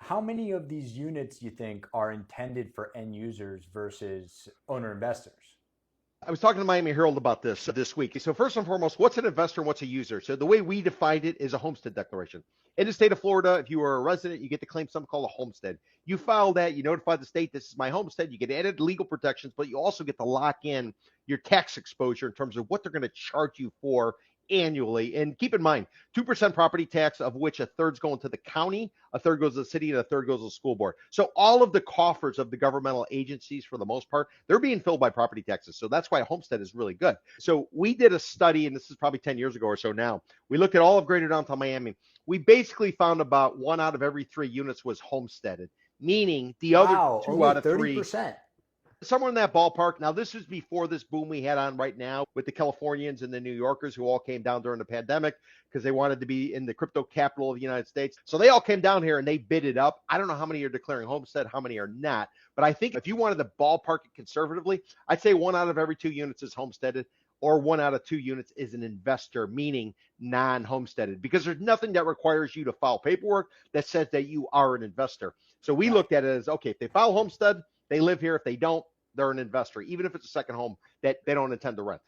How many of these units do you think are intended for end users versus owner investors? I was talking to Miami Herald about this week. So first and foremost, what's an investor and what's a user? So the way we defined it is a homestead declaration. In the state of Florida, if you are a resident, you get to claim something called a homestead. You file that, you notify the state this is my homestead, you get added legal protections, but you also get to lock in your tax exposure in terms of what they're going to charge you for annually. And keep in mind, 2% property tax, of which a third's going to the county, a third goes to the city, and a third goes to the school board. So all of the coffers of the governmental agencies, for the most part, they're being filled by property taxes. So that's why a homestead is really good. So we did a study, and this is probably 10 years ago or so now. We looked at all of greater downtown Miami. We basically found about 1 out of every 3 units was homesteaded, meaning the other Wow, 2 only out of 3, 30%. somewhere in that ballpark. Now, this is before this boom we had on right now with the Californians and the New Yorkers who all came down during the pandemic because they wanted to be in the crypto capital of the United States. So they all came down here and they bid it up. I don't know how many are declaring homestead, how many are not. But I think if you wanted to ballpark it conservatively, I'd say 1 out of every 2 units is homesteaded, or 1 out of 2 units is an investor, meaning non-homesteaded, because there's nothing that requires you to file paperwork that says that you are an investor. So we Right. looked at it as, okay, if they file homestead, they live here. If they don't, they're an investor, even if it's a second home that they don't intend to rent.